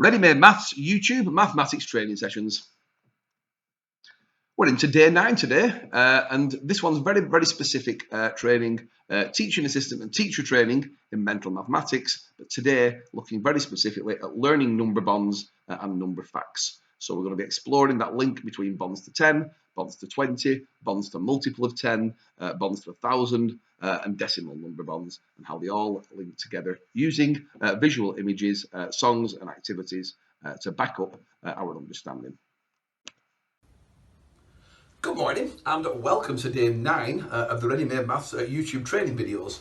Ready-made maths, YouTube, mathematics training sessions. We're into day 9 today, and this one's very specific training, teaching assistant and teacher training in mental mathematics, but today looking very specifically at learning number bonds and number facts. So we're going to be exploring that link between bonds to 10, bonds to 20, bonds to multiple of 10, bonds to 1,000, and decimal number bonds, and how they all link together using visual images, songs and activities to back up our understanding. Good morning and welcome to day 9 of the Ready-Made Maths YouTube training videos.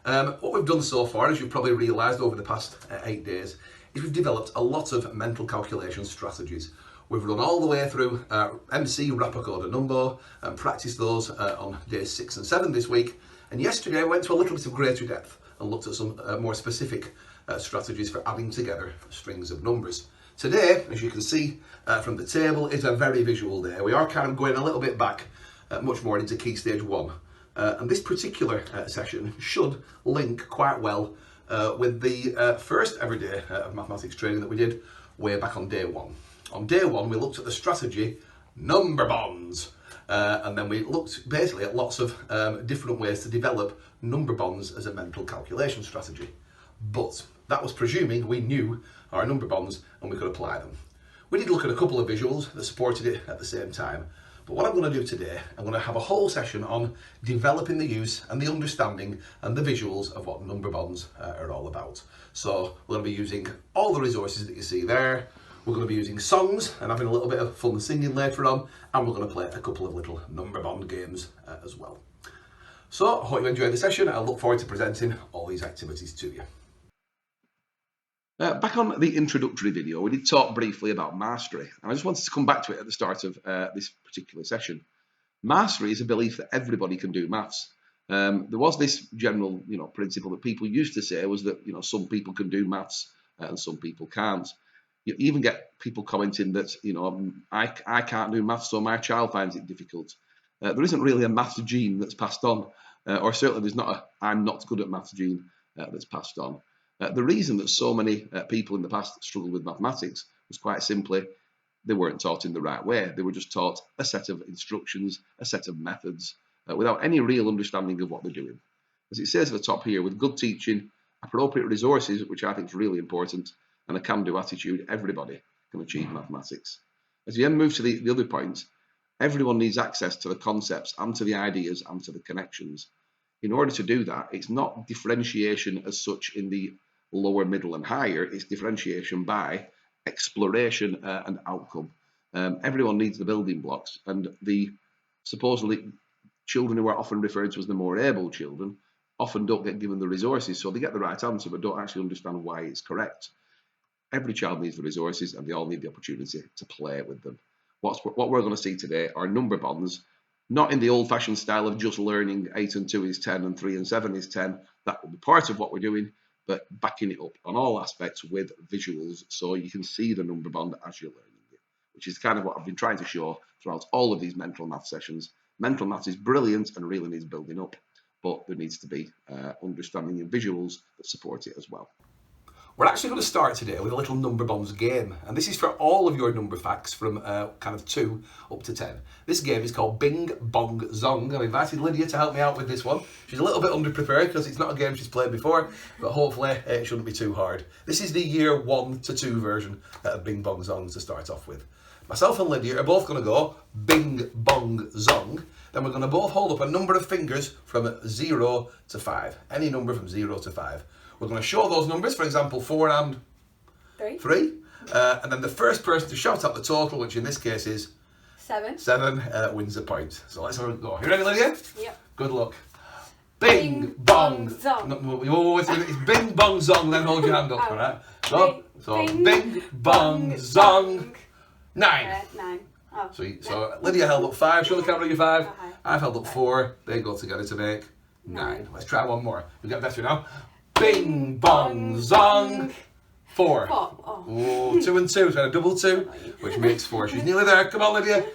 What we've done so far, as you've probably realised over the past 8 days, is we've developed a lot of mental calculation strategies. We've run all the way through MC, Rapper Code and Number and practiced those on days 6 and 7 this week. And yesterday I went to a little bit of greater depth and looked at some more specific strategies for adding together strings of numbers. Today, as you can see from the table, is a very visual day. We are kind of going a little bit back, much more into Key Stage 1. And this particular session should link quite well with the first ever day of mathematics training that we did way back on day 1. On day 1, we looked at the strategy number bonds. And then we looked basically at lots of different ways to develop number bonds as a mental calculation strategy. But that was presuming we knew our number bonds and we could apply them. We did look at a couple of visuals that supported it at the same time. But what I'm going to do today, I'm going to have a whole session on developing the use and the understanding and the visuals of what number bonds are all about. So we're going to be using all the resources that you see there. We're going to be using songs and having a little bit of fun singing later on. And we're going to play a couple of little number bond games as well. So I hope you enjoyed the session. I look forward to presenting all these activities to you. Back on the introductory video, we did talk briefly about mastery, and I just wanted to come back to it at the start of this particular session. Mastery is a belief that everybody can do maths. There was this general, principle that people used to say was that, some people can do maths and some people can't. You even get people commenting that, I can't do maths, so my child finds it difficult. There isn't really a maths gene that's passed on, or certainly there's not a I'm not good at maths gene that's passed on. The reason that so many people in the past struggled with mathematics was quite simply they weren't taught in the right way. They were just taught a set of instructions, a set of methods, without any real understanding of what they're doing. As it says at the top here, with good teaching, appropriate resources, which I think is really important, and a can-do attitude, everybody can achieve mathematics. As you then move to the other point, everyone needs access to the concepts and to the ideas and to the connections. In order to do that, it's not differentiation as such in the lower, middle and higher, it's differentiation by exploration and outcome. Everyone needs the building blocks, and the supposedly children who are often referred to as the more able children often don't get given the resources, so they get the right answer but don't actually understand why it's correct. Every child needs the resources and they all need the opportunity to play with them. What we're going to see today are number bonds, not in the old-fashioned style of just learning 8 and 2 is 10 and 3 and 7 is 10. That will be part of what we're doing, but backing it up on all aspects with visuals so you can see the number bond as you're learning it, which is kind of what I've been trying to show throughout all of these mental math sessions. Mental math is brilliant and really needs building up, but there needs to be understanding and visuals that support it as well. We're actually going to start today with a little number bonds game, and this is for all of your number facts from kind of 2 up to 10. This game is called Bing Bong Zong. I've invited Lydia to help me out with this one. She's a little bit underprepared because it's not a game she's played before, but hopefully it shouldn't be too hard. This is the year 1 to 2 version of Bing Bong Zong to start off with. Myself and Lydia are both going to go Bing Bong Zong. Then we're going to both hold up a number of fingers from 0 to 5. Any number from 0 to 5. We're going to show those numbers, for example, 4 and 3. And then the first person to shout out the total, which in this case is 7, wins a point. So let's have a go. You ready, Lydia? Yep. Good luck. Bing, bong, zong. No, it's Bing, bong, zong, then hold your hand up, all right? So bing, bong, zong. 9. 9. Oh. Sweet. So Lydia held up 5. Show the camera your 5. Okay. I've held up 4. They go together to make 9. Let's try one more. We'll get better now. Bing, bong, zong. 4. Oh, 2 and 2. So a double 2, which makes 4. She's nearly there. Come on, Lydia.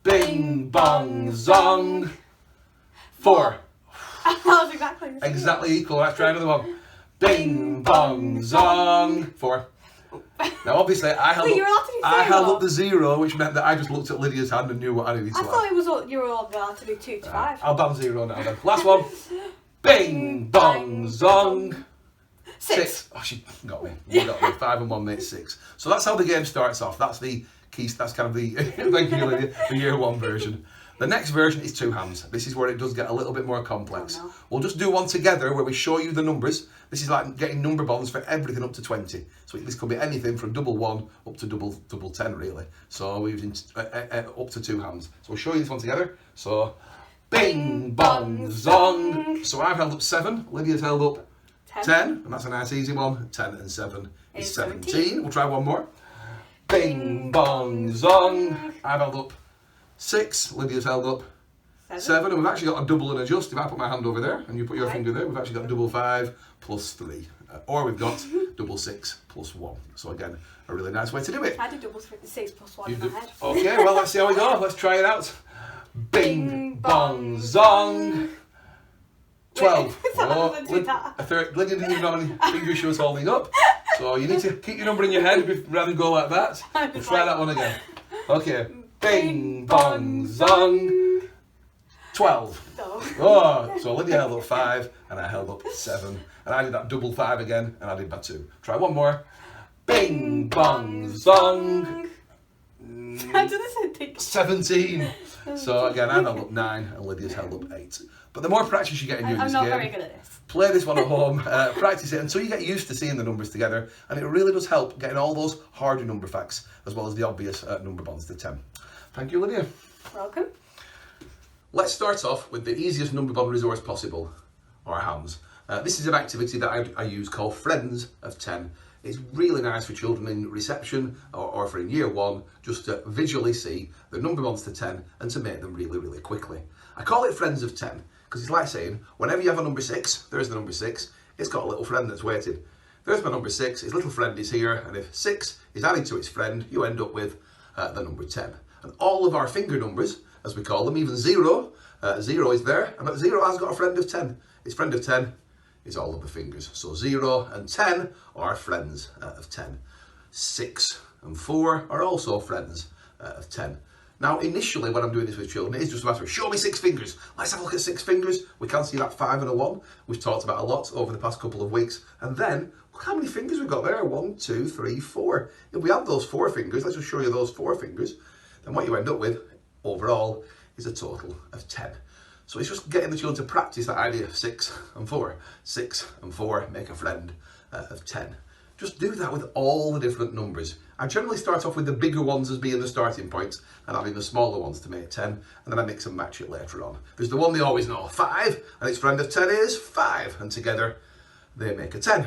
Bing, bong, zong. 4. That was exactly the same. Exactly equal. Let's try another one. Bing, bong, zong. 4. Now, obviously, I held, Wait, you were allowed to do I held zero? up the 0, which meant that I just looked at Lydia's hand and knew what I needed to I add. thought it was all, you were all allowed to do 2 to 5. I'll ban 0 now then. Last one. Bing, bong, zong. 6. Oh, she got me. You got me. 5 and 1 makes 6. So that's how the game starts off. That's the key. That's kind of the thank you, Lydia, the year 1 version. The next version is 2 hands. This is where it does get a little bit more complex. Oh, no. We'll just do one together where we show you the numbers. This is like getting number bonds for everything up to 20. So this could be anything from double 1 up to double 10 really. So we've up to 2 hands. So we'll show you this one together. So bing, bong, zong. So I've held up 7. Lydia's held up 10, and that's a nice easy one. 10 and 7 is 17. We'll try one more. Bing, bong, zong. I've held up 6. Lydia's held up 7, and we've actually got a double and adjust. If I put my hand over there and you put your finger there, we've actually got double 5 plus 3. Or we've got double 6 plus 1. So again, a really nice way to do it. I did double 6 plus 1 in my head. Okay, well, let's see how we go. Let's try it out. Bing, bong, zong. 12. Oh, Lydia didn't even know how many fingers she was holding up. So you need to keep your number in your head rather than go like that. We'll try that one again. Okay. Bing, bong, zong. 12. No. Oh, so Lydia held up 5 and I held up 7. And I did that double 5 again and I did that 2. Try one more. Bing, bong, zong. I did the same thing. 17. So again, I held up 9 and Lydia's held up 8. But the more practice you get in doing I'm this not game, very good at this. play this one at home, practice it until you get used to seeing the numbers together, and it really does help getting all those harder number facts as well as the obvious number bonds to 10. Thank you, Lydia. Welcome. Let's start off with the easiest number bond resource possible, our hands. This is an activity that I use called Friends of 10. It's really nice for children in reception or for in year 1 just to visually see the number bonds to 10 and to make them really, really quickly. I call it Friends of 10 because it's like saying whenever you have a number 6, there's the number 6, it's got a little friend that's waiting. There's my number 6, his little friend is here, and if 6 is added to its friend, you end up with the number 10. And all of our finger numbers, as we call them, even 0, 0 is there, but 0 has got a friend of 10. Its friend of 10 is all of the fingers. So 0 and 10 are friends of 10. 6 and 4 are also friends of 10. Now, initially, when I'm doing this with children, it is just a matter of show me 6 fingers. Let's have a look at 6 fingers. We can see that 5 and a 1. We've talked about a lot over the past couple of weeks. And then, look how many fingers we've got there. 1, 2, 3, 4. If we add those 4 fingers, let's just show you those 4 fingers. Then what you end up with, overall, is a total of 10. So it's just getting the children to practice that idea of 6 and 4. 6 and 4 make a friend of 10. Just do that with all the different numbers. I generally start off with the bigger ones as being the starting point and adding the smaller ones to make 10, and then I mix and match it later on. There's the one they always know, 5, and its friend of 10 is 5, and together they make a 10.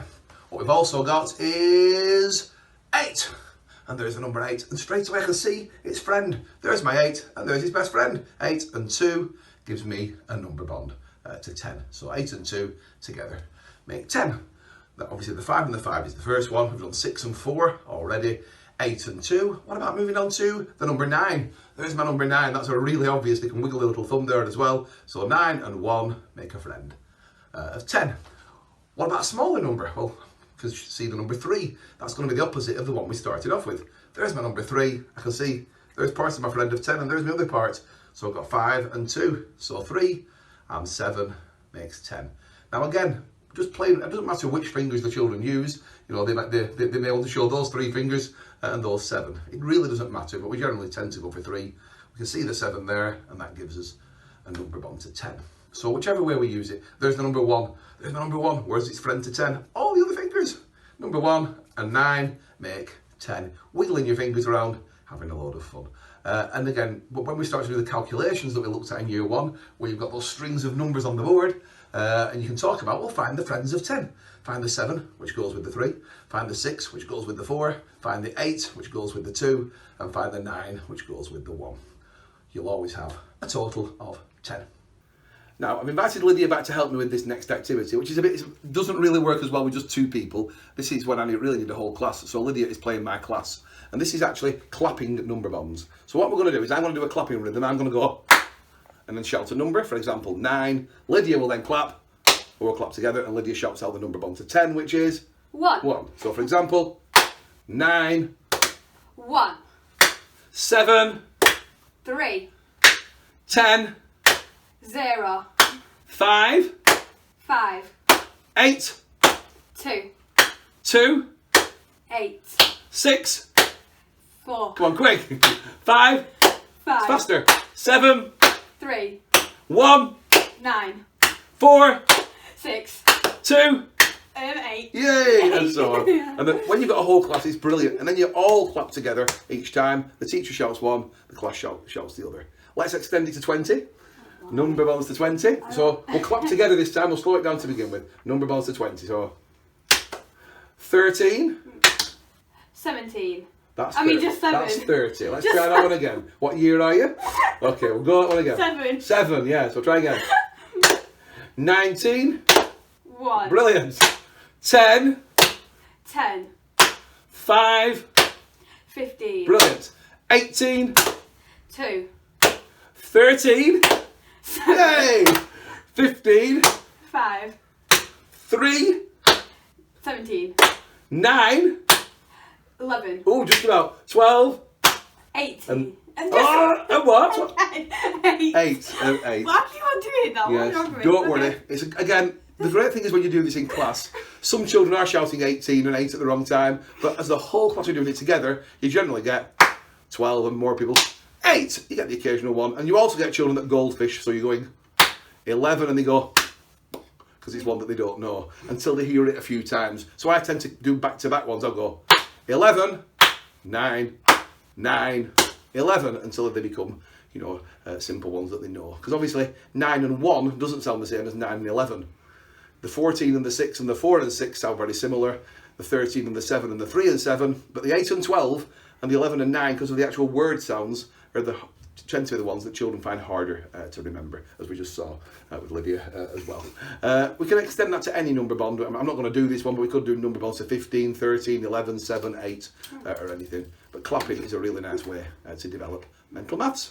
What we've also got is 8, and there's the number 8, and straight away I can see its friend. There's my 8, and there's his best friend. 8 and 2 gives me a number bond to 10. So 8 and 2 together make 10. Obviously the 5 and the 5 is the first one. We've done 6 and 4 already. 8 and 2. What about moving on to the number 9? There's my number 9. That's a really obvious. They can wiggle a little thumb there as well. So 9 and 1 make a friend of 10. What about a smaller number? Well, because you see the number 3. That's going to be the opposite of the one we started off with. There's my number 3. I can see there's parts of my friend of 10 and there's my other part. So I've got 5 and 2. So 3 and 7 makes 10. Now again, just playing, it doesn't matter which fingers the children use. You know, they may want to show those 3 fingers and those 7. It really doesn't matter, but we generally tend to go for 3. We can see the 7 there, and that gives us a number bond to 10. So whichever way we use it, there's the number 1. There's the number 1. Where's its friend to 10? All the other fingers. Number 1 and 9 make 10. Wiggling your fingers around, having a load of fun. And again, when we start to do the calculations that we looked at in year 1, where you've got those strings of numbers on the board, and you can talk about, well, find the friends of 10. Find the 7, which goes with the 3. Find the 6, which goes with the 4. Find the 8, which goes with the 2. And find the 9, which goes with the 1. You'll always have a total of 10. Now, I've invited Lydia back to help me with this next activity, which is doesn't really work as well with just 2 people. This is when I really need a whole class. So Lydia is playing my class. And this is actually clapping number bonds. So what we're going to do is I'm going to do a clapping rhythm. I'm going to go and then shout a number, for example, 9. Lydia will then clap, or we'll clap together, and Lydia shouts out the number bond to 10, which is 1. 1. So for example, 9, 1, 7, 3, 10, 0, 5, 5, 8, 2, 2, 8, 6. 4, Come on, quick. 5. 5, Faster. 7, 3, 1, 9, 4, 6, 2. 8. Yay! And so on. Yeah. And then when you've got a whole class, it's brilliant. And then you all clap together each time. The teacher shouts one, the class shouts the other. Let's extend it to 20. Number bonds to 20. So we'll clap together this time. We'll slow it down to begin with. Number bonds to 20. So 13. 17. That's I mean, 30. just 7. That's 30. Let's Just try that one again. What year are you? Okay, we'll go that one again. 7. 7, yeah. So try again. 19. 1. Brilliant. 10. 10. 5. 15. Brilliant. 18. 2. 13. 7. Yay! 15. 5. 3. 17. 9. 11. Oh, just about. 12. 18. And And what? 8. 8. 8. Why keep on doing that? Yes. What's wrong with Don't it? worry. It's again. The great thing is when you do this in class, some children are shouting 18 and 8 at the wrong time, but as the whole class are doing it together, you generally get 12 and more people. 8. You get the occasional one, and you also get children that goldfish. So you're going 11, and they go because it's one that they don't know until they hear it a few times. So I tend to do back-to-back ones. I'll go 11, 9, 9, 11 until they become, simple ones that they know. Because obviously 9 and 1 doesn't sound the same as 9 and 11. The 14 and the 6 and the 4 and 6 sound very similar. The 13 and the 7 and the 3 and 7. But the 8 and 12 and the 11 and 9, because of the actual word sounds, tend to be the ones that children find harder to remember, as we just saw with Lydia as well. We can extend that to any number bond. I'm not going to do this one, but we could do number bonds to 15, 13, 11, 7, 8, or anything. But clapping is a really nice way to develop mental maths.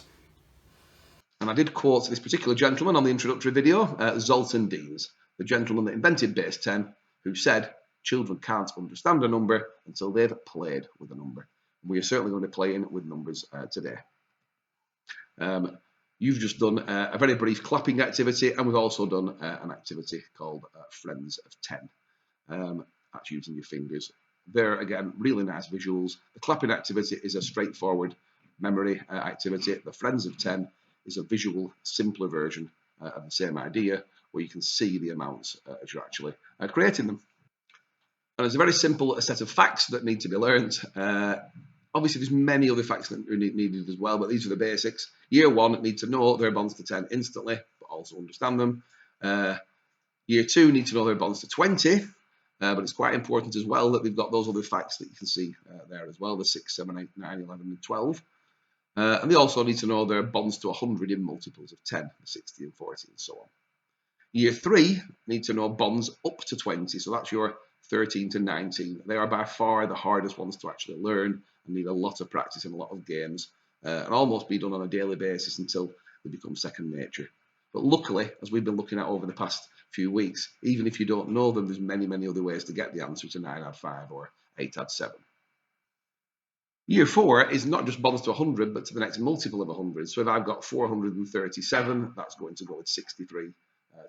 And I did quote this particular gentleman on the introductory video, Zoltan Deans, the gentleman that invented base 10, who said, children can't understand a number until they've played with a number. We are certainly going to be playing with numbers today. You've just done a very brief clapping activity, and we've also done an activity called Friends of 10. That's using your fingers. They're, again, really nice visuals. The clapping activity is a straightforward memory activity. The Friends of 10 is a visual, simpler version of the same idea, where you can see the amounts as you're actually creating them. And it's a very simple set of facts that need to be learned. Obviously, there's many other facts that are needed as well, but these are the basics. Year 1 need to know their bonds to 10 instantly, but also understand them. Year 2 need to know their bonds to 20, but it's quite important as well that we've got those other facts that you can see there as well, the 6, 7, 8, 9, 11, and 12. And they also need to know their bonds to 100 in multiples of 10, 60 and 40, and so on. Year 3 need to know bonds up to 20, so that's your 13 to 19. They are by far the hardest ones to actually learn and need a lot of practice and a lot of games and almost be done on a daily basis until they become second nature. But luckily, as we've been looking at over the past few weeks, even if you don't know them, there's many, many other ways to get the answer to 9 add 5 or 8 add 7. Year 4 is not just bonds to 100, but to the next multiple of 100. So if I've got 437, that's going to go with 63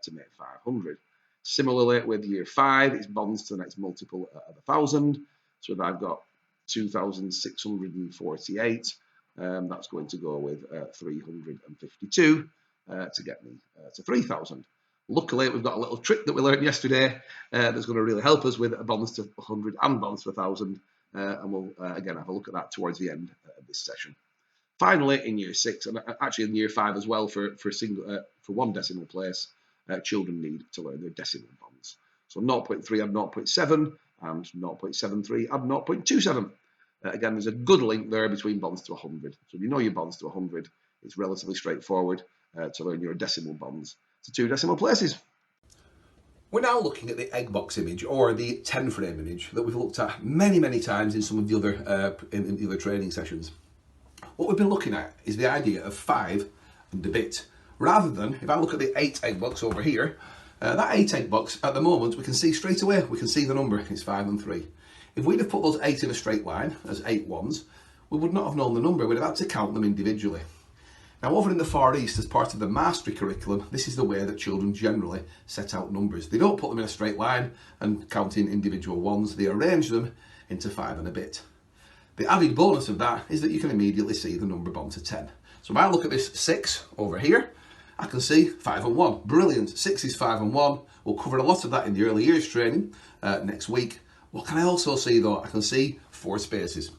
to make 500. Similarly, with year 5, it's bonds to the next multiple of 1,000. So if I've got 2,648, that's going to go with 352 to get me to 3,000. Luckily, we've got a little trick that we learned yesterday that's going to really help us with bonds to 100 and bonds to 1,000. And we'll, again, have a look at that towards the end of this session. Finally, in year 6, and actually in year 5 as well, for one decimal place, children need to learn their decimal bonds. So 0.3 add 0.7 and 0.73 add 0.27. Again, there's a good link there between bonds to 100. So if you know your bonds to 100, it's relatively straightforward to learn your decimal bonds to 2 decimal places. We're now looking at the egg box image, or the 10 frame image, that we've looked at many, many times in some of the other in the other training sessions. What we've been looking at is the idea of 5 and a bit. Rather than, if I look at the 8 egg box over here, that 8 egg box, at the moment, we can see straight away, we can see the number, it's 5 and 3. If we'd have put those 8 in a straight line as 8 ones, we would not have known the number. We'd have had to count them individually. Now, over in the Far East, as part of the mastery curriculum, this is the way that children generally set out numbers. They don't put them in a straight line and count in individual ones. They arrange them into 5 and a bit. The added bonus of that is that you can immediately see the number bond to 10. So if I look at this 6 over here, I can see 5 and 1. Brilliant. 6 is 5 and 1. We'll cover a lot of that in the early years training next week. What can I also see though? I can see 4 spaces.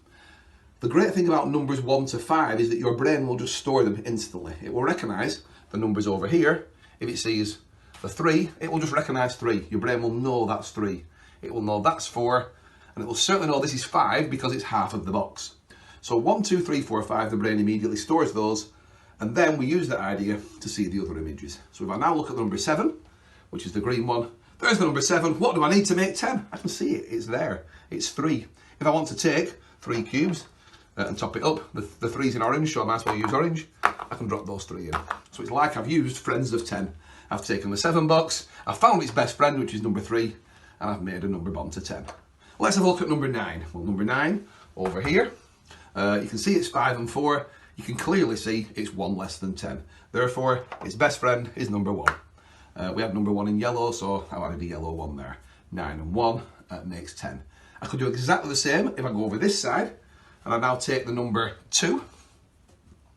The great thing about numbers 1 to 5 is that your brain will just store them instantly. It will recognise the numbers over here. If it sees the 3, it will just recognise 3. Your brain will know that's 3. It will know that's 4. And it will certainly know this is 5 because it's half of the box. So 1, 2, 3, 4, 5, the brain immediately stores those, and then we use that idea to see the other images. So if I now look at the number 7, which is the green one, there's the number 7. What do I need to make 10? I can see it, it's there, it's 3. If I want to take 3 cubes and top it up, the 3's in orange, so I might as well use orange, I can drop those 3 in. So it's like I've used friends of 10. I've taken the 7 box, I've found its best friend, which is number 3, and I've made a number bond to 10. Let's have a look at number 9. Well, number 9 over here, you can see it's 5 and 4. You can clearly see it's 1 less than 10. Therefore, its best friend is number 1. We have number 1 in yellow, so I've added a yellow 1 there. 9 and 1 makes 10. I could do exactly the same if I go over this side, and I now take the number 2.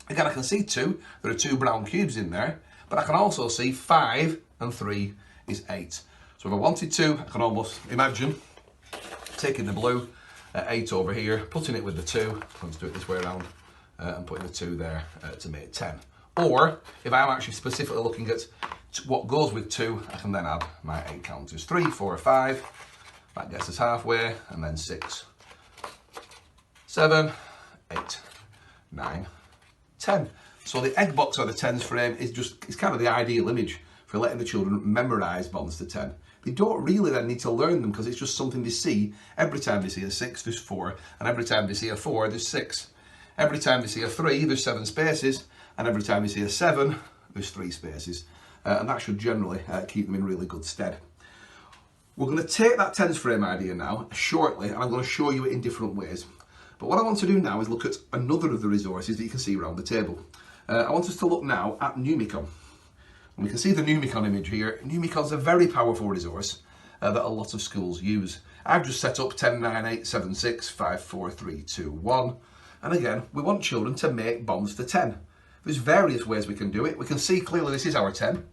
Again, I can see 2. There are 2 brown cubes in there, but I can also see 5 and 3 is 8. So if I wanted to, I can almost imagine taking the blue 8 over here, putting it with the 2, let's do it this way around, and putting the 2 there to make 10. Or, if I'm actually specifically looking at what goes with 2, I can then add my 8 counters. 3, 4, 5, that gets us halfway, and then 6, 7, 8, 9, 10. So the egg box or the tens frame is it's kind of the ideal image for letting the children memorise bonds to 10. They don't really then need to learn them because it's just something they see. Every time they see a 6, there's 4, and every time they see a 4, there's 6. Every time they see a 3, there's 7 spaces, and every time they see a 7, there's 3 spaces. And that should generally keep them in really good stead. We're going to take that tens frame idea now, shortly, and I'm going to show you it in different ways. But what I want to do now is look at another of the resources that you can see around the table. I want us to look now at Numicon. And we can see the Numicon image here. Numicon's a very powerful resource that a lot of schools use. I've just set up 10, 9, 8, 7, 6, 5, 4, 3, 2, 1. And again, we want children to make bonds to 10. There's various ways we can do it. We can see clearly this is our 10.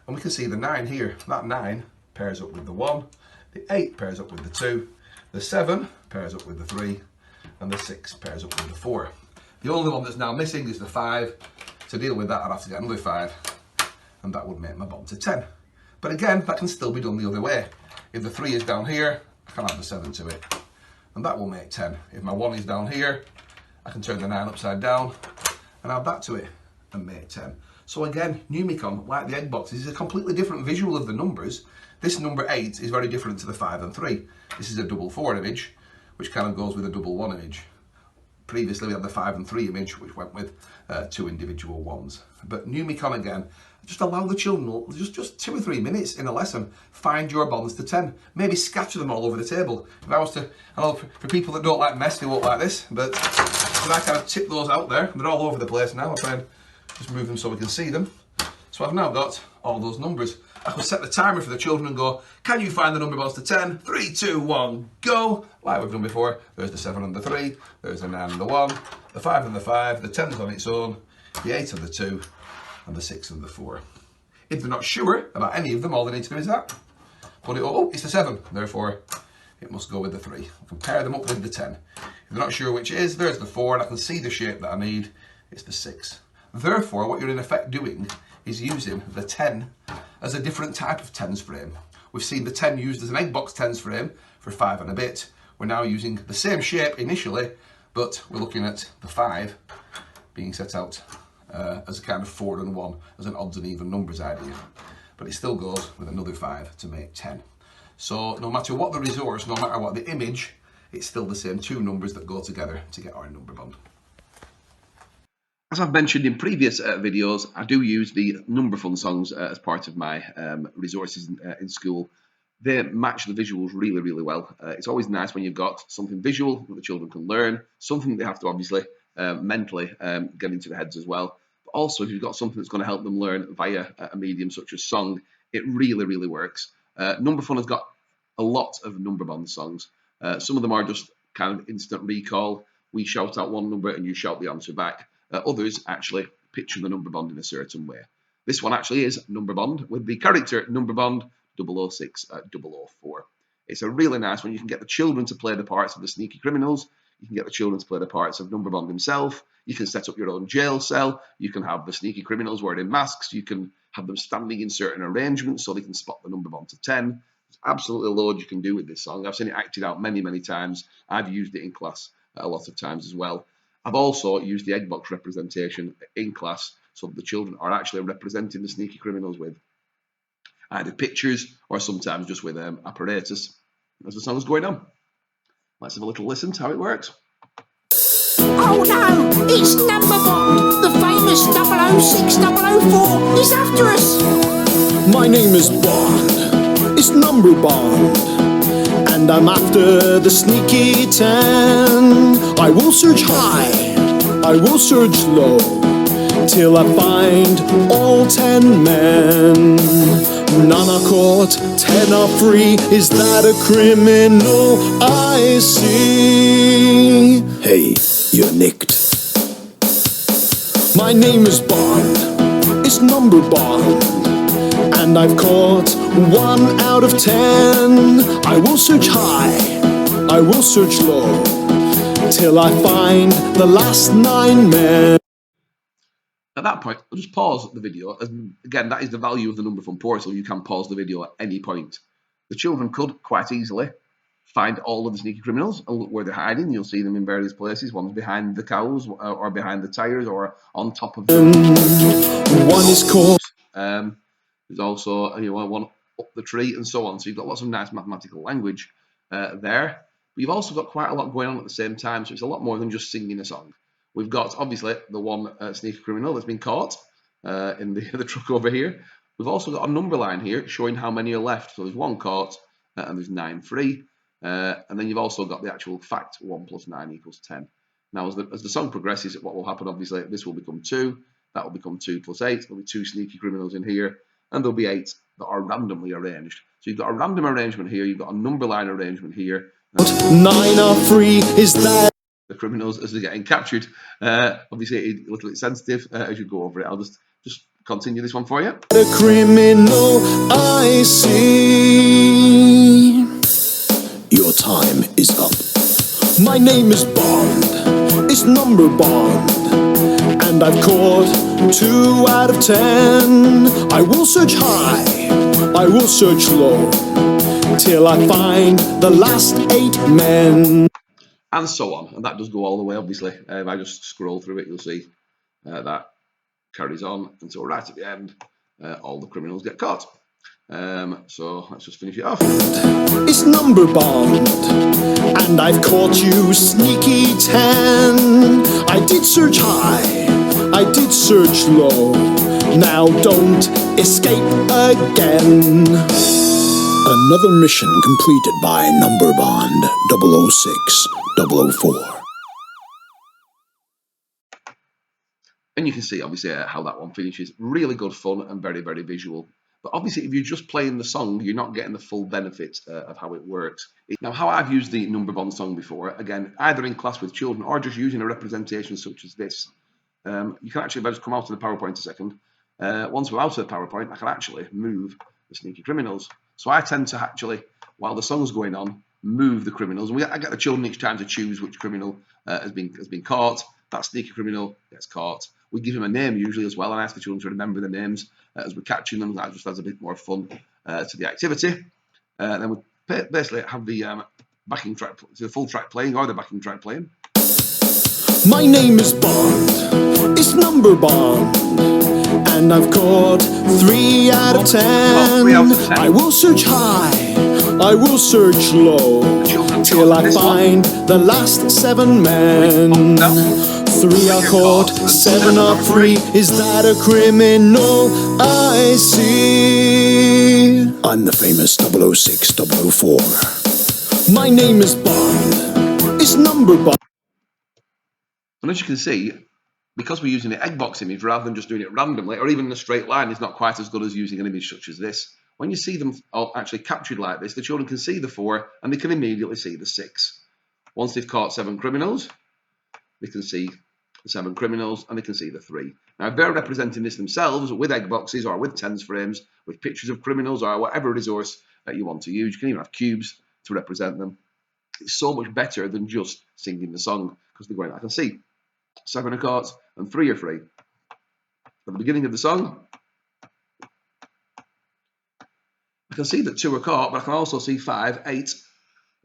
And we can see the 9 here. That 9 pairs up with the 1. The 8 pairs up with the 2. The 7 pairs up with the 3. And the 6 pairs up with the 4. The only one that's now missing is the 5. To deal with that, I'd have to get another 5. And that would make my bond to 10. But again, that can still be done the other way. If the 3 is down here, I can add the 7 to it. And that will make 10. If my 1 is down here, I can turn the 9 upside down and add that to it and make 10. So again, Numicon, like the egg boxes, is a completely different visual of the numbers. This number 8 is very different to the 5 and 3. This is a double 4 image, which kind of goes with a double 1 image. Previously we had the 5 and 3 image, which went with 2 individual ones. But Numicon again, just allow the children, just 2 or 3 minutes in a lesson, find your bonds to 10. Maybe scatter them all over the table. If I was to, I know for people that don't like mess, they won't like this, but if I kind of tip those out there, they're all over the place now. I'll try and just move them so we can see them. So I've now got all those numbers. I could set the timer for the children and go, can you find the number bonds to 10? 3, 2, 1, go! Like we've done before. There's the 7 and the 3, there's the 9 and the 1, the 5 and the 5, the 10's on its own, the 8 and the 2, and the 6 and the 4. If they're not sure about any of them, all they need to do is that. Put it, oh, it's the 7, therefore it must go with the 3. I can pair them up with the 10. If they're not sure which it is, there's the 4, and I can see the shape that I need, it's the 6. Therefore, what you're in effect doing is using the 10 as a different type of tens frame. We've seen the 10 used as an egg box tens frame for 5 and a bit. We're now using the same shape initially, but we're looking at the 5 being set out as a kind of 4 and 1, as an odds and even numbers idea. But it still goes with another 5 to make 10. So no matter what the resource, no matter what the image, it's still the same 2 numbers that go together to get our number bond. As I've mentioned in previous videos, I do use the Numberphile Songs as part of my resources in school. they match the visuals really, really well. It's always nice when you've got something visual that the children can learn, something they have to obviously mentally get into their heads as well. But also, if you've got something that's going to help them learn via a medium such as song, it really, really works. Numberphile has got a lot of Numberbond songs. Some of them are just kind of instant recall. We shout out one number and you shout the answer back. Others actually picture the Numberbond in a certain way. This one actually is Numberbond with the character Numberbond 006 004. It's a really nice one. You can get the children to play the parts of the sneaky criminals. You can get the children to play the parts of Numberbond himself. You can set up your own jail cell. You can have the sneaky criminals wearing masks. You can have them standing in certain arrangements so they can spot the Numberbond to 10. There's absolutely loads you can do with this song. I've seen it acted out many, many times. I've used it in class a lot of times as well. I've also used the egg box representation in class so that the children are actually representing the sneaky criminals with either pictures or sometimes just with apparatus as the song's going on. Let's have a little listen to how it works. Oh no, it's Numberbond, the famous 006 004. He's after us. My name is Bond, it's Numberbond, and I'm after the sneaky 10. I will search high, I will search low, till I find all 10 men. None are caught, 10 are free. Is that a criminal I see? Hey, you're nicked. My name is Bond, it's Numberbond, and I've caught 1 out of 10. I will search high, I will search low, till I find the last 9 men. At that point, I'll just pause the video. Again, that is the value of the Numberphile portal. You can pause the video at any point. The children could quite easily find all of the sneaky criminals and look where they're hiding. You'll see them in various places. One's behind the cows or behind the tyres or on top of them. One is called. There's also one up the tree and so on. So you've got lots of nice mathematical language there. But you've also got quite a lot going on at the same time. So it's a lot more than just singing a song. We've got, obviously, the one sneaky criminal that's been caught in the truck over here. We've also got a number line here showing how many are left. So there's 1 caught and there's 9 free. And then you've also got the actual fact 1 + 9 = 10. Now, as the song progresses, what will happen, obviously, this will become 2. That will become 2 + 8. There'll be 2 sneaky criminals in here. And there'll be 8 that are randomly arranged. So you've got a random arrangement here. You've got a number line arrangement here. 9 are free. Is that the criminals as they're getting captured? Obviously, it's a little bit sensitive as you go over it. I'll just continue this one for you. the criminal I see? Your time is up. My name is Bond, it's Numberbond, and I've caught 2 out of 10. I will search high, I will search low, till I find the last 8 men. And so on, and that does go all the way, obviously. If I just scroll through it, you'll see that carries on until right at the end, all the criminals get caught. So let's just finish it off. It's Numberbond, and I've caught you sneaky 10. I did search high, I did search low, now don't escape again. Another mission completed by Numberbond 006 004. And you can see, obviously, how that one finishes. Really good fun and very, very visual. But obviously, if you're just playing the song, you're not getting the full benefit of how it works. Now, how I've used the Numberbond song before, again, either in class with children or just using a representation such as this, you can actually, if I just come out of the PowerPoint a second, once we're out of the PowerPoint, I can actually move the sneaky criminals. So I tend to actually, while the song's going on, move the criminals. And I get the children each time to choose which criminal has been caught. That sneaky criminal gets caught. We give him a name usually as well, and I ask the children to remember the names as we're catching them. That just adds a bit more fun to the activity. Then we basically have the backing track, the full track playing or the backing track playing. My name is Bond, it's Numberbond, and I've caught 3 out of 10. I will search high, I will search low, till I find the last 7 men. 3 are caught, 7 are free. Is that a criminal I see? I'm the famous 006 004. My name is Bond. It's number Bond. And as you can see, because we're using the egg box image rather than just doing it randomly, or even in a straight line, is not quite as good as using an image such as this. When you see them all actually captured like this, the children can see the 4 and they can immediately see the 6. Once they've caught 7 criminals, they can see the 7 criminals and they can see the 3. Now, if they're representing this themselves with egg boxes or with tens frames, with pictures of criminals or whatever resource that you want to use, you can even have cubes to represent them. It's so much better than just singing the song, because they're going, I can see 7 are caught and 3 are free. At the beginning of the song, I can see that 2 are caught, but I can also see 5, 8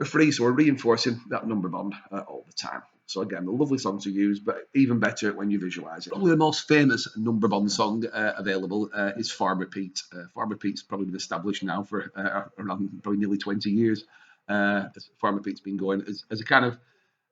are free, so we're reinforcing that number bond all the time. So again, a lovely song to use, but even better when you visualise it. Probably the most famous number bond song available is Farmer Pete. Farmer Pete's probably been established now for around probably nearly 20 years. As Farmer Pete's been going as a kind of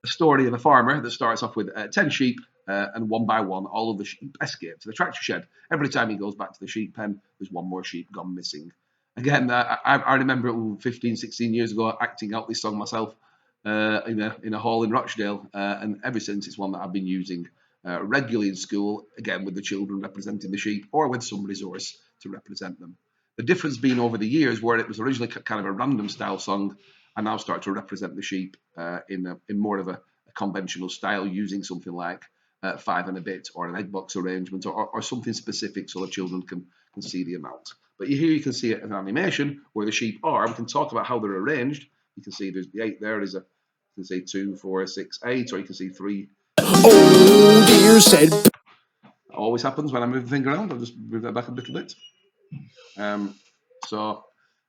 a story of a farmer that starts off with 10 sheep, and one by one, all of the sheep escape to the tractor shed. Every time he goes back to the sheep pen, there's one more sheep gone missing. Again, I remember 15, 16 years ago acting out this song myself in a hall in Rochdale, and ever since it's one that I've been using regularly in school, again with the children representing the sheep or with some resource to represent them. The difference being over the years, where it was originally kind of a random style song, I now start to represent the sheep in more of a conventional style, using something like 5 and a bit or an egg box arrangement or something specific so the children can see the amount. But here you can see it in animation where the sheep are. We can talk about how they're arranged. You can see there's the 8 there. You can see 2, 4, 6, 8, or you can see 3. Oh dear, said. It always happens when I move the finger around. I'll just move that back a little bit. So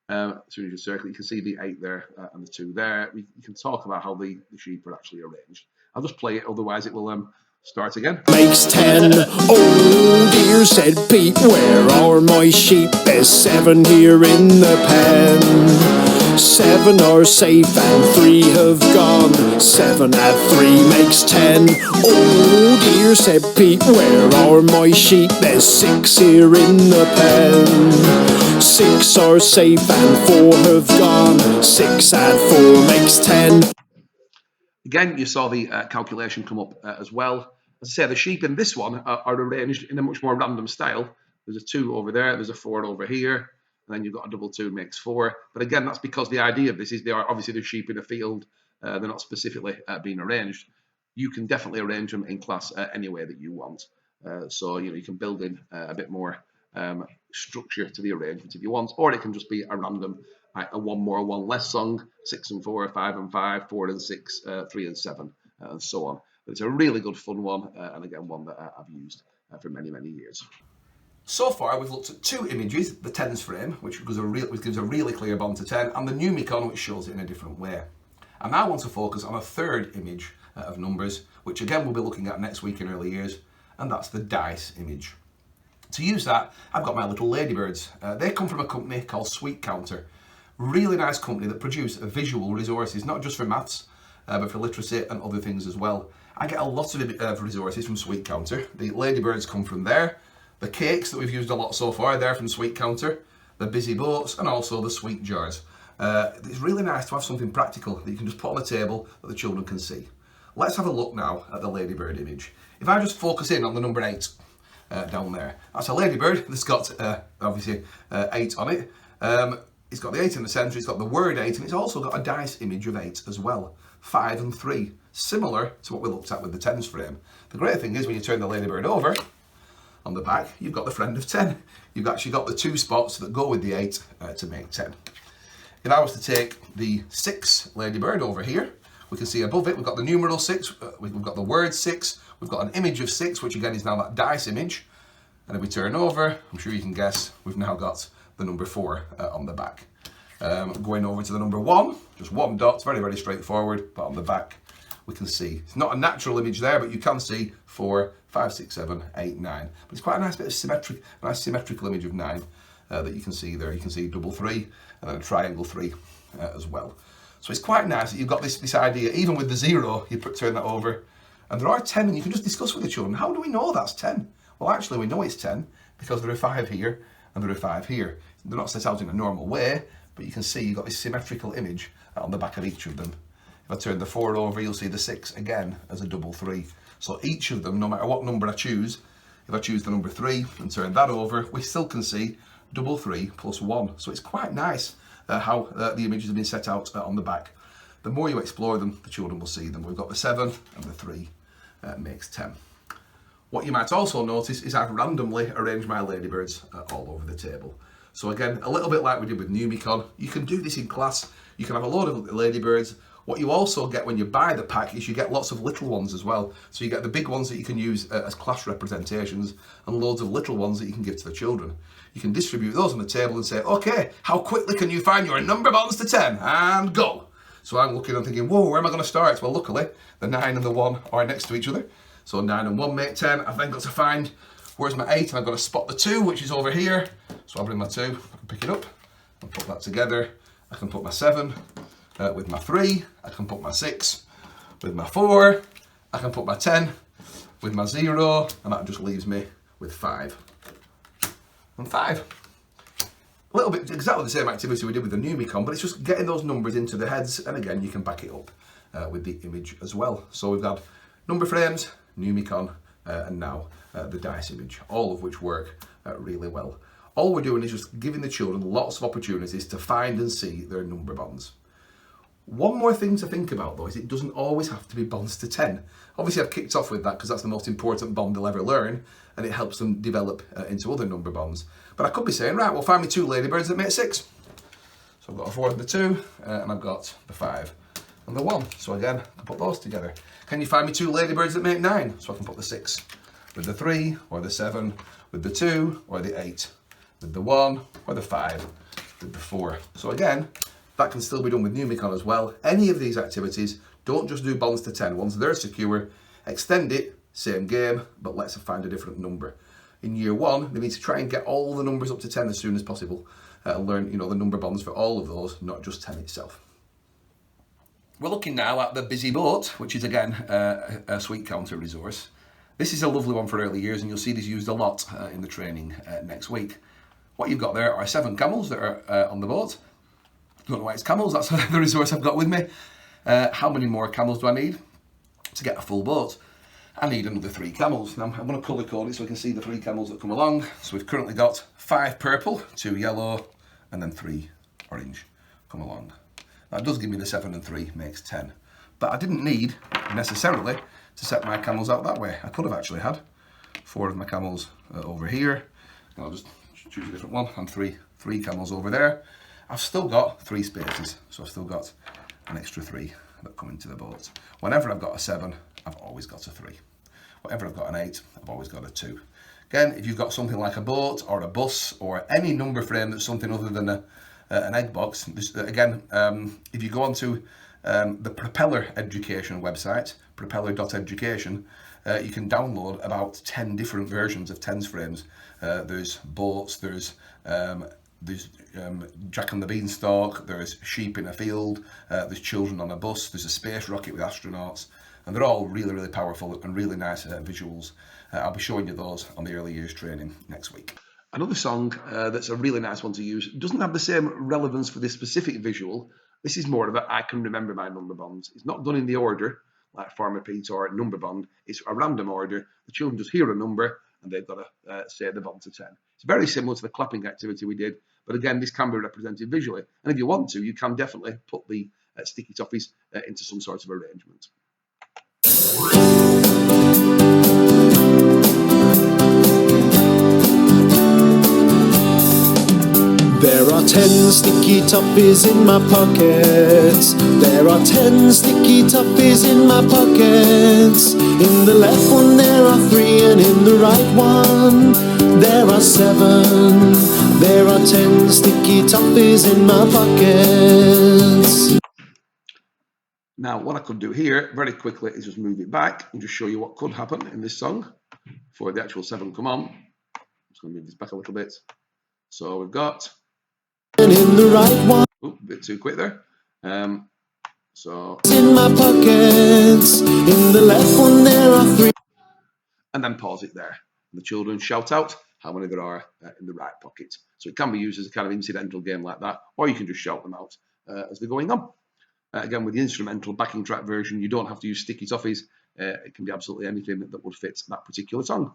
as soon as you circle, you can see the 8 there and the 2 there. You can talk about how the sheep are actually arranged. I'll just play it, otherwise it will start again. Makes 10. Oh dear, said Pete, where are my sheep? There's 7 here in the pen. 7 are safe and 3 have gone. 7 add 3 makes 10. Oh dear, said Pete, where are my sheep? There's 6 here in the pen. 6 are safe and 4 have gone. 6 add 4 makes 10. Again, you saw the calculation come up as well. As I say, the sheep in this one are arranged in a much more random style. There's a 2 over there, there's a 4 over here, and then you've got a double 2 makes 4. But again, that's because the idea of this is they are obviously the sheep in a field. They're not specifically being arranged. You can definitely arrange them in class any way that you want. So you can build in a bit more structure to the arrangement if you want, or it can just be a random, a 1 more, 1 less song, 6 and 4, 5 and 5, 4 and 6, 3 and 7, and so on. But it's a really good fun one, and again, one that I've used for many, many years. So far, we've looked at 2 images, the tens frame, which gives a really clear bond to 10, and the Numicon, which shows it in a different way. I now want to focus on a 3rd image of numbers, which again we'll be looking at next week in early years, and that's the dice image. To use that, I've got my little ladybirds. They come from a company called Sweet Counter. Really nice company that produce visual resources, not just for maths, but for literacy and other things as well. I get a lot of resources from Sweet Counter. The ladybirds come from there. The cakes that we've used a lot so far, they're from Sweet Counter. The busy boats and also the sweet jars. It's really nice to have something practical that you can just put on a table that the children can see. Let's have a look now at the ladybird image. If I just focus in on the number 8 down there, that's a ladybird that's got obviously 8 on it. It's got the 8 in the centre, it's got the word 8, and it's also got a dice image of 8 as well. 5 and 3, similar to what we looked at with the tens frame. The great thing is when you turn the ladybird over, on the back, you've got the friend of 10. You've actually got the 2 spots that go with the 8 to make 10. If I was to take the 6 ladybird over here, we can see above it, we've got the numeral 6, we've got the word 6, we've got an image of 6, which again is now that dice image. And if we turn over, I'm sure you can guess, we've now got the number 4 on the back. Going over to the number 1, just 1 dot, very, very straightforward, but on the back we can see, it's not a natural image there, but you can see 4, 5, 6, 7, 8, 9. But it's quite a nice bit of symmetrical image of 9 that you can see there. You can see double 3 and then a triangle 3 as well. So it's quite nice that you've got this idea, even with the 0, you turn that over, and there are 10, and you can just discuss with the children, how do we know that's 10? Well, actually, we know it's 10 because there are 5 here and there are 5 here. they're not set out in a normal way, but you can see you've got this symmetrical image on the back of each of them. If I turn the 4 over, you'll see the 6 again as a double 3. So each of them, no matter what number I choose, if I choose the number 3 and turn that over, we still can see double 3 plus 1. So it's quite nice how the images have been set out on the back. The more you explore them, the children will see them. We've got the 7 and the 3 makes 10. What you might also notice is I've randomly arranged my ladybirds all over the table. So again, a little bit like we did with Numicon, you can do this in class. You can have a load of ladybirds. What you also get when you buy the pack is you get lots of little ones as well. So you get the big ones that you can use as class representations and loads of little ones that you can give to the children. You can distribute those on the table and say, okay, how quickly can you find your number bonds to 10? And go. So I'm looking and thinking, whoa, where am I going to start? Well, luckily, the 9 and the 1 are next to each other. So 9 and 1 make 10. I've then got to find, where's my 8? And I've got to spot the 2, which is over here. So I'll bring my 2, I can pick it up, and put that together. I can put my 7 with my 3. I can put my 6 with my 4. I can put my 10 with my 0. And that just leaves me with 5. And 5. A little bit, exactly the same activity we did with the Numicon, but it's just getting those numbers into the heads, and again, you can back it up with the image as well. So we've got number frames, Numicon, and now the dice image, all of which work really well. All we're doing is just giving the children lots of opportunities to find and see their number bonds. One more thing to think about though is it doesn't always have to be bonds to 10. Obviously I've kicked off with that because that's the most important bond they'll ever learn, and it helps them develop into other number bonds. But I could be saying, right, well, find me 2 ladybirds that make 6. So I've got a 4 and the 2, and I've got the 5 and the 1. So again, I can put those together. Can you find me 2 ladybirds that make 9? So I can put the 6 with the 3, or the 7 with the 2, or the 8 with the 1, or the 5 with the 4. So again, that can still be done with Numicon as well. Any of these activities, don't just do bonds to 10. Once they're secure, extend it, same game, but let's find a different number. In year 1, they need to try and get all the numbers up to 10 as soon as possible and learn, the number bonds for all of those, not just 10 itself. We're looking now at the Busy Boat, which is again a sweet counter resource. This is a lovely one for early years, and you'll see this used a lot in the training next week. What you've got there are 7 camels that are on the boat. Don't know why it's camels, that's the resource I've got with me. How many more camels do I need to get a full boat? I need another 3 camels. Now I'm going to colour code it so we can see the 3 camels that come along. So we've currently got 5 purple, 2 yellow, and then 3 orange come along. That does give me the 7 and 3 makes 10. But I didn't need necessarily to set my camels out that way. I could have actually had 4 of my camels over here. And I'll just choose a different one, and 3 camels over there. I've still got 3 spaces, so I've still got an extra 3 that come into the boat. Whenever I've got a 7, I've always got a 3. Whenever I've got an 8, I've always got a 2. Again, if you've got something like a boat or a bus or any number frame that's something other than an egg box, this, again, if you go onto the Propeller Education website, propeller.education, you can download about 10 different versions of tens frames. There's boats, there's Jack and the Beanstalk, there's sheep in a field, there's children on a bus, there's a space rocket with astronauts, and they're all really, really powerful and really nice visuals. I'll be showing you those on the early years training next week. Another song that's a really nice one to use, doesn't have the same relevance for this specific visual. This is more of a I can remember my number bonds. It's not done in the order like Farmer Pete or Number Bond. It's a random order. The children just hear a number and they've got to say the bond to 10. It's very similar to the clapping activity we did, but again, this can be represented visually. And if you want to, you can definitely put the sticky toffees into some sort of arrangement. There are 10 sticky toffees in my pockets. There are 10 sticky toffees in my pockets. In the left one there are 3, and in the right one there are 7. There are 10 sticky toffees in my pockets. Now, what I could do here very quickly is just move it back and just show you what could happen in this song before the actual 7 come on. I'm just going to move this back a little bit. So we've got... And in the right one, a bit too quick there. So in my pockets. In the left one there are 3. And then pause it there. And the children shout out how many there are in the right pocket. So it can be used as a kind of incidental game like that, or you can just shout them out as they're going on. Again, with the instrumental backing track version, you don't have to use sticky toffees. It can be absolutely anything that would fit that particular song.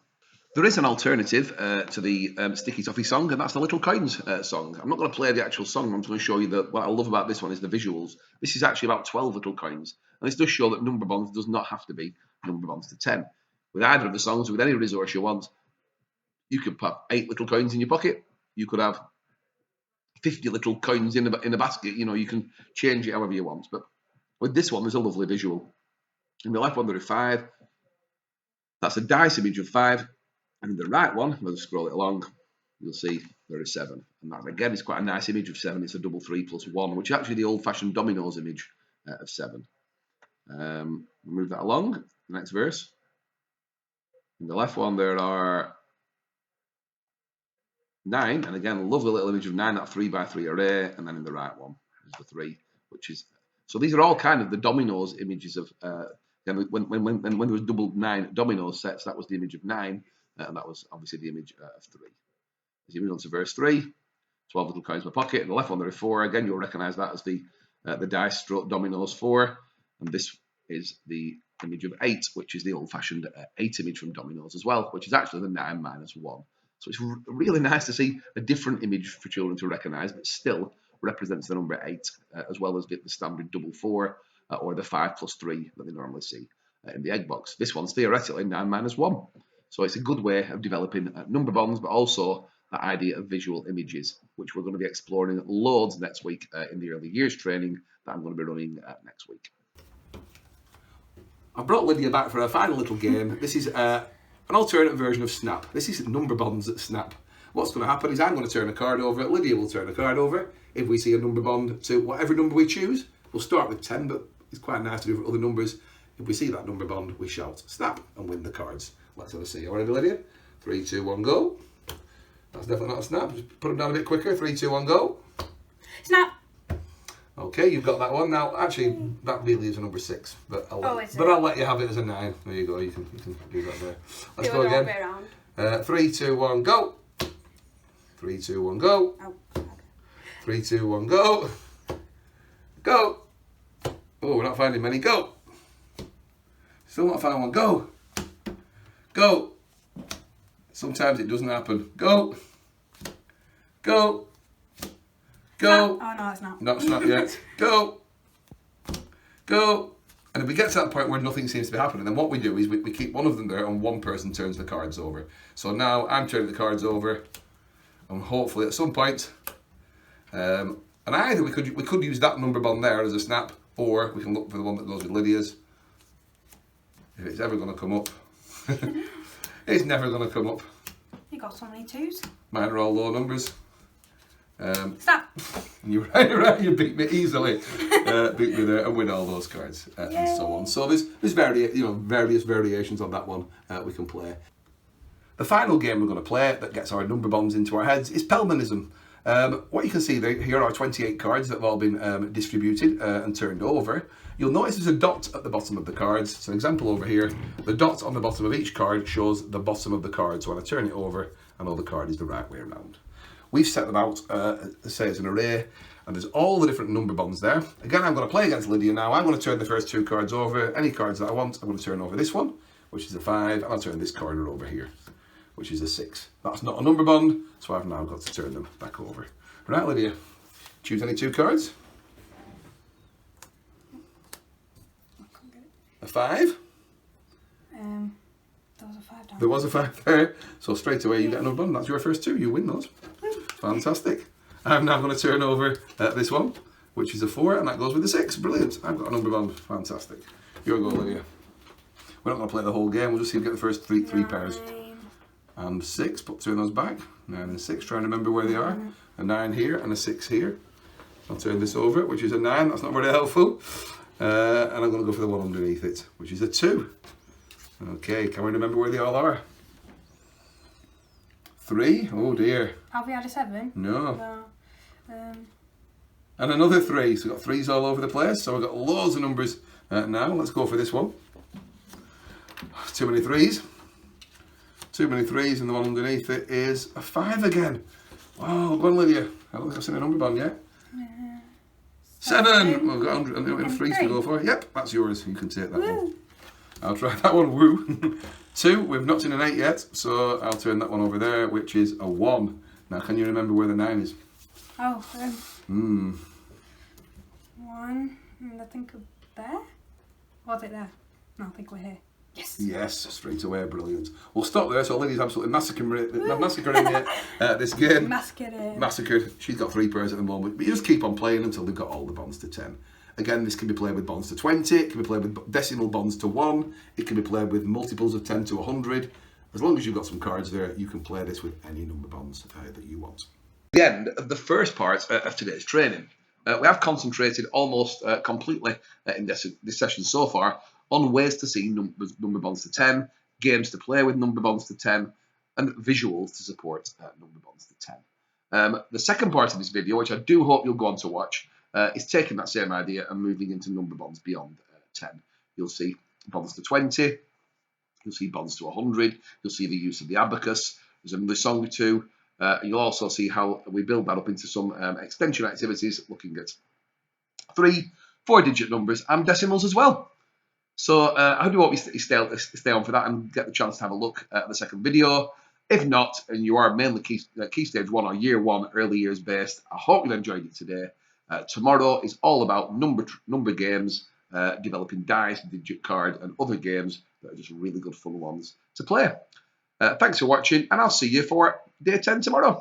There is an alternative to the Sticky Toffee song, and that's the Little Coins song. I'm not going to play the actual song. I'm just going to show you that what I love about this one is the visuals. This is actually about 12 little coins, and this does show that number bonds does not have to be number bonds to 10. With either of the songs, with any resource you want, you could put 8 little coins in your pocket. You could have 50 little coins in a basket. You know, you can change it however you want. But with this one, there's a lovely visual. In the left one, there are 5. That's a dice image of 5. And in the right one, we'll scroll it along, you'll see there is 7. And that, again, is quite a nice image of 7. It's a double 3 plus 1, which is actually the old-fashioned dominoes image of 7. We'll move that along. The next verse. In the left one, there are 9. And again, lovely little image of 9, that 3 by 3 array. And then in the right one is the 3, which is... So these are all kind of the dominoes images of... when there was double 9 dominoes sets, that was the image of 9. And that was obviously the image of 3. As you move on to verse 3, 12 little coins in my pocket. In the left one, there are 4. Again, you'll recognise that as the dice stroke dominoes 4. And this is the image of 8, which is the old-fashioned 8 image from dominoes as well, which is actually the 9 minus 1. So it's really nice to see a different image for children to recognise, but still represents the number 8, as well as the standard double 4 or the 5 plus 3 that they normally see in the egg box. This one's theoretically 9 minus 1. So it's a good way of developing number bonds, but also that idea of visual images, which we're going to be exploring loads next week in the early years training that I'm going to be running next week. I brought Lydia back for a final little game. This is an alternate version of Snap. This is number bonds at Snap. What's going to happen is I'm going to turn a card over, Lydia will turn a card over. If we see a number bond to whatever number we choose, we'll start with 10, but it's quite nice to do for other numbers. If we see that number bond, we shout Snap and win the cards. Let's have a see. All right, Lydia? 3, 2, 1, go. That's definitely not a snap. Just put them down a bit quicker. 3, 2, 1, go. Snap. Okay, you've got that one. Now, actually, that really is a number 6, but I'll let you have it as a 9. There you go. You can do that there. Let's go again. 3, 2, 1, go. 3, 2, 1, go. 3, 2, 1, go. Go. Oh, we're not finding many. Go. Still not finding one. Go. Go. Sometimes it doesn't happen. Go. Go. Go. Oh no, it's not. Not snap yet. Go. Go. And if we get to that point where nothing seems to be happening, then what we do is we keep one of them there and one person turns the cards over. So now I'm turning the cards over, and hopefully at some point, and either we could use that number bond there as a snap, or we can look for the one that goes with Lydia's. If it's ever going to come up. It's never going to come up. You got so many 2s. Mine are all low numbers. Stop. You're right. You beat me easily. Beat me there and win all those cards and so on. So there's various variations on that one we can play. The final game we're going to play that gets our number bonds into our heads is Pellmanism. What you can see there, here are 28 cards that have all been distributed and turned over. You'll notice there's a dot at the bottom of the cards. So an example over here, the dot on the bottom of each card shows the bottom of the card. So when I turn it over, I know the card is the right way around. We've set them out, say as an array, and there's all the different number bonds there. Again, I'm going to play against Lydia now. I'm going to turn the first 2 cards over. Any cards that I want, I'm going to turn over this one, which is a 5, and I'll turn this corner over here, which is a 6. That's not a number bond, so I've now got to turn them back over. Right, Lydia, choose any 2 cards. A 5. There was a 5 down. There was a 5 there. So straight away you get a number bond. That's your first 2. You win those. Fantastic. I'm now going to turn over this one, which is a 4, and that goes with the 6. Brilliant. I've got a number bond. Fantastic. Your go, Lydia. We're not going to play the whole game. We'll just see if we get the first three pairs. And 6. Turn those back. 9 and 6. Try and remember where they are. A 9 here and a 6 here. I'll turn this over, which is a 9. That's not very helpful. And I'm going to go for the one underneath it, which is a 2. Okay, can we remember where they all are? 3. Oh dear. Have we had a 7? No. No. And another 3. So we've got 3s all over the place. So we've got loads of numbers now. Let's go for this one. Too many 3s. Too many 3s, and the one underneath it is a 5 again. Oh, go on, Lydia. I don't think I've seen a number bond yet. 7. We've got 100 3s to go for. Yep, that's yours. You can take that one. I'll try that one. Woo. 2. We've not seen an 8 yet, so I'll turn that one over there, which is a 1. Now, can you remember where the 9 is? Oh, 1. And I think there. Was it there? No, I think we're here. Yes. Yes, straight away, brilliant. We'll stop there. So Lydia's absolutely massacring this game. Massacred. She's got 3 pairs at the moment, but you just keep on playing until they've got all the bonds to 10. Again, this can be played with bonds to 20. It can be played with decimal bonds to 1. It can be played with multiples of 10 to 100. As long as you've got some cards there, you can play this with any number bonds that you want. The end of the first part of today's training. We have concentrated almost completely in this session so far on ways to see number bonds to 10, games to play with number bonds to 10, and visuals to support number bonds to 10. The second part of this video, which I do hope you'll go on to watch, is taking that same idea and moving into number bonds beyond 10. You'll see bonds to 20, you'll see bonds to 100, you'll see the use of the abacus, there's another song or two. You'll also see how we build that up into some extension activities, looking at 3, 4-digit numbers and decimals as well. So I do hope you stay on for that and get the chance to have a look at the second video. If not, and you are mainly Key Stage 1 or Year 1 early years based, I hope you've enjoyed it today. Tomorrow is all about number games, developing dice, digit card, and other games that are just really good fun ones to play. Thanks for watching, and I'll see you for Day 10 tomorrow.